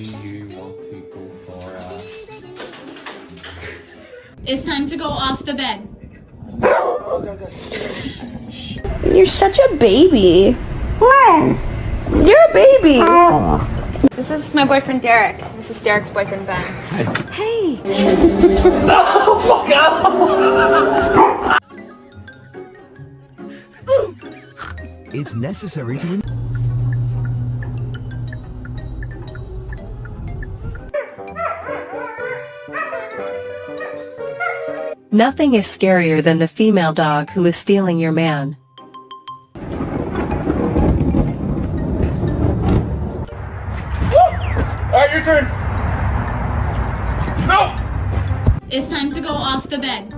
Do you want to go for It's time to go off the bed. You're such a baby. You're a baby. This is my boyfriend Derek. This is Derek's boyfriend Ben. Hey. It's necessary to... Nothing is scarier than the female dog who is stealing your man. Alright, your turn. No! It's time to go off the bed.